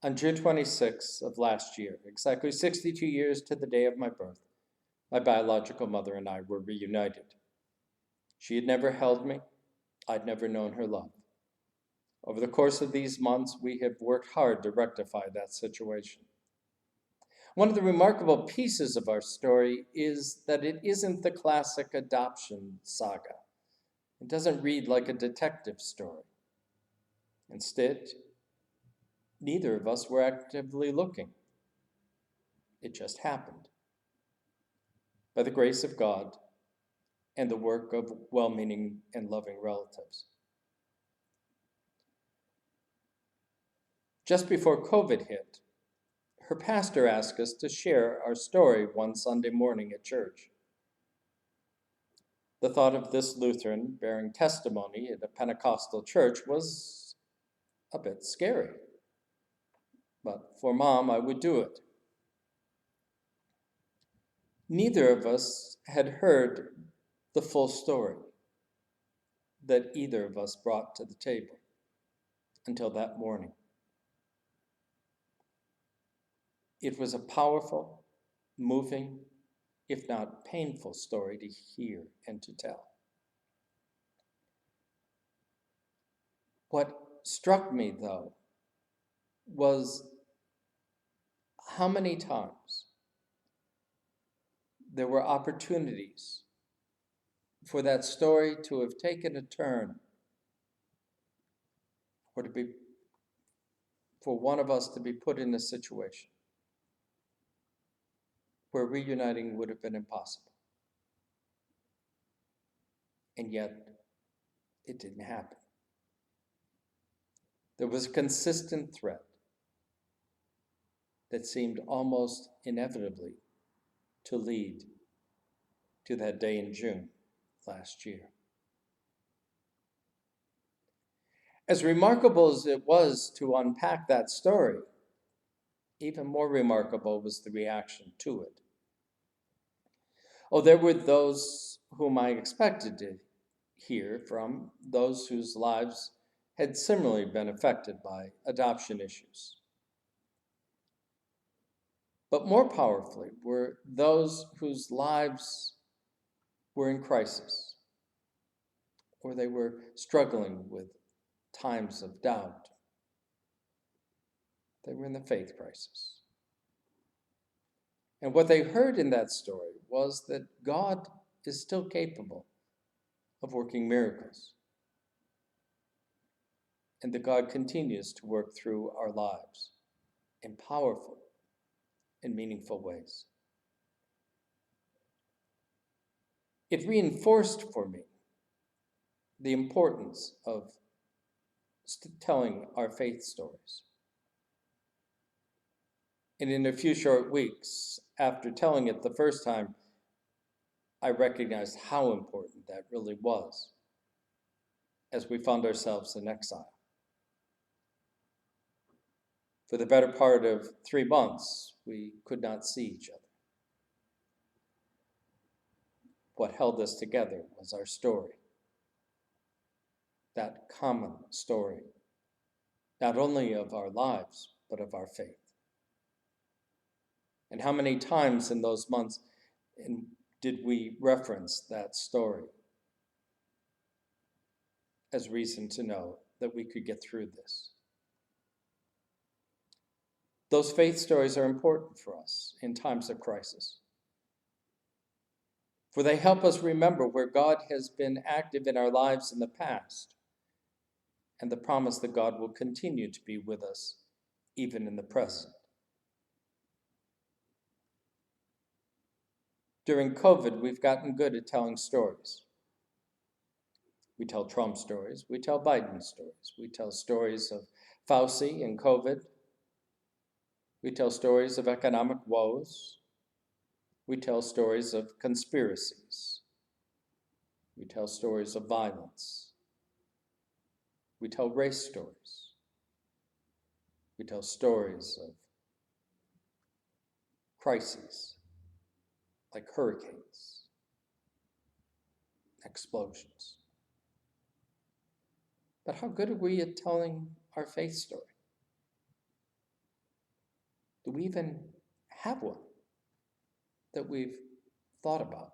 On June 26th of last year, exactly 62 years to the day of my birth, my biological mother and I were reunited. She had never held me. I'd never known her love. Over the course of these months, we have worked hard to rectify that situation. One of the remarkable pieces of our story is that it isn't the classic adoption saga. It doesn't read like a detective story. Instead, neither of us were actively looking. It just happened. By the grace of God and the work of well meaning and loving relatives. Just before COVID hit, her pastor asked us to share our story one Sunday morning at church. The thought of this Lutheran bearing testimony at a Pentecostal church was a bit scary. But for Mom, I would do it. Neither of us had heard the full story that either of us brought to the table until that morning. It was a powerful, moving, if not painful story to hear and to tell. What struck me, though, was how many times there were opportunities for that story to have taken a turn, or for one of us to be put in a situation where reuniting would have been impossible. And yet, it didn't happen. There was a consistent thread that seemed almost inevitably to lead to that day in June last year. As remarkable as it was to unpack that story, even more remarkable was the reaction to it. Oh, there were those whom I expected to hear from, those whose lives had similarly been affected by adoption issues. But more powerfully were those whose lives were in crisis, or they were struggling with times of doubt. They were in the faith crisis. And what they heard in that story was that God is still capable of working miracles, and that God continues to work through our lives in powerful and meaningful ways. It reinforced for me the importance of telling our faith stories. And in a few short weeks after telling it the first time, I recognized how important that really was as we found ourselves in exile. For the better part of 3 months, we could not see each other. What held us together was our story, that common story, not only of our lives, but of our faith. And how many times in those months did we reference that story as reason to know that we could get through this? Those faith stories are important for us in times of crisis, for they help us remember where God has been active in our lives in the past, and the promise that God will continue to be with us even in the present. During COVID, we've gotten good at telling stories. We tell Trump stories, we tell Biden stories, we tell stories of Fauci and COVID, we tell stories of economic woes, we tell stories of conspiracies, we tell stories of violence, we tell race stories, we tell stories of crises like hurricanes, explosions. But how good are we at telling our faith story? Do we even have one that we've thought about?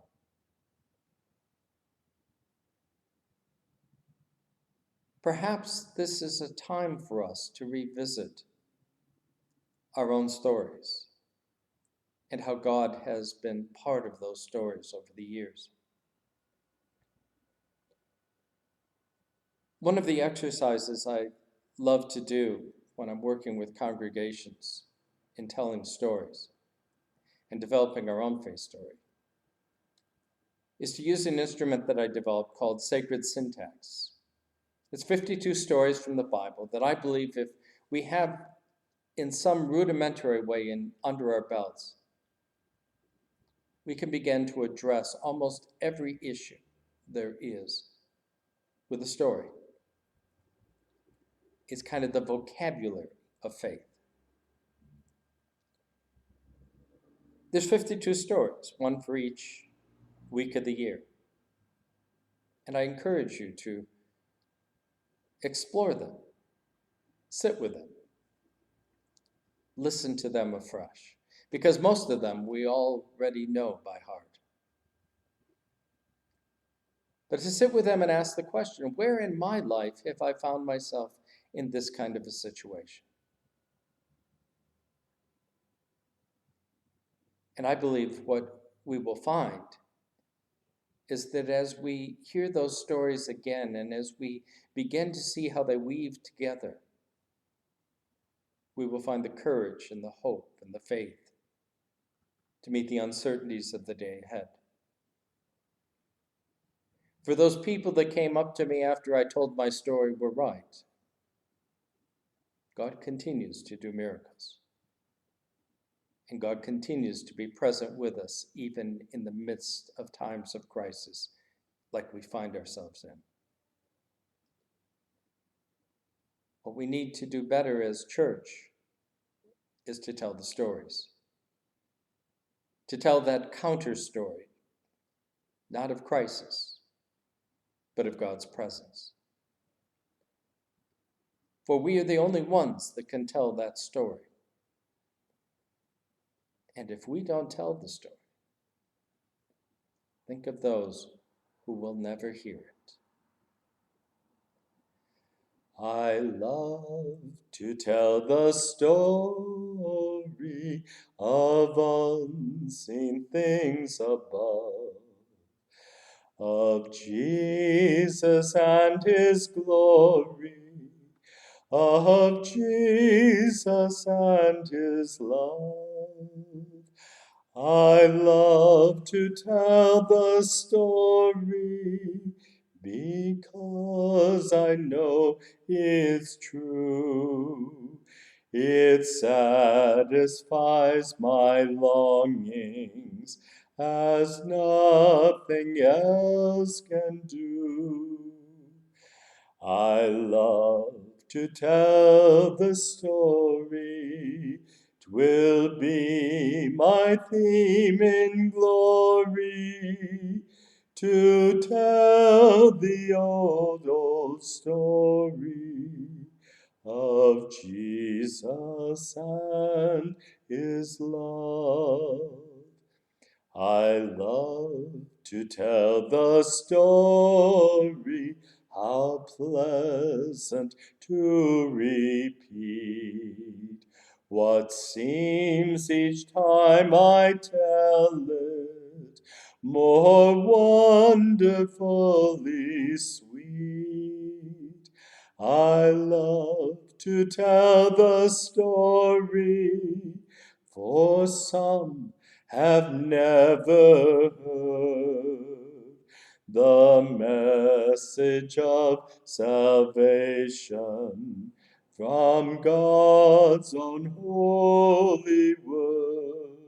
Perhaps this is a time for us to revisit our own stories and how God has been part of those stories over the years. One of the exercises I love to do when I'm working with congregations in telling stories and developing our own faith story is to use an instrument that I developed called sacred syntax. It's 52 stories from the Bible that I believe if we have in some rudimentary way under our belts, we can begin to address almost every issue there is with a story. It's kind of the vocabulary of faith. There's 52 stories, one for each week of the year. And I encourage you to explore them, sit with them, listen to them afresh, because most of them we already know by heart. But to sit with them and ask the question, where in my life have I found myself in this kind of a situation? And I believe what we will find is that as we hear those stories again and as we begin to see how they weave together, we will find the courage and the hope and the faith to meet the uncertainties of the day ahead. For those people that came up to me after I told my story were right. God continues to do miracles. And God continues to be present with us even in the midst of times of crisis like we find ourselves in. What we need to do better as church is to tell the stories. To tell that counter story, not of crisis, but of God's presence. For we are the only ones that can tell that story. And if we don't tell the story, think of those who will never hear it. I love to tell the story of unseen things above, of Jesus and his glory, of Jesus and his love. I love to tell the story because I know it's true. It satisfies my longings as nothing else can do. I love to tell the story. 'Twill be my theme in glory to tell the old story of Jesus and his love. I love to tell the story, how pleasant to repeat what seems each time I tell it more wonderfully sweet. I love to tell the story, for some have never heard the message of salvation from God's own holy word.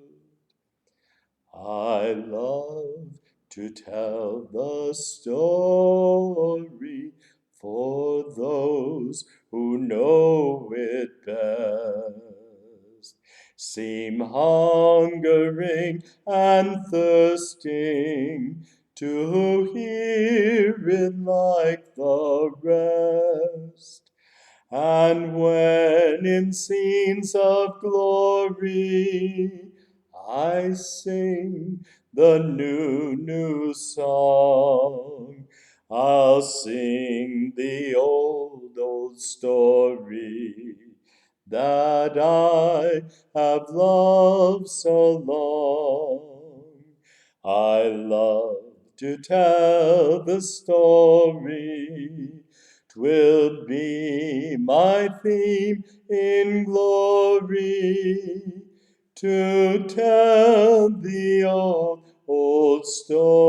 I love to tell the story for those who know it best, seem hungering and thirsting to hear it like the rest. And when in scenes of glory I sing the new song, I'll sing the old story that I have loved so long. I love to tell the story. 'Twill be my theme in glory to tell the old story.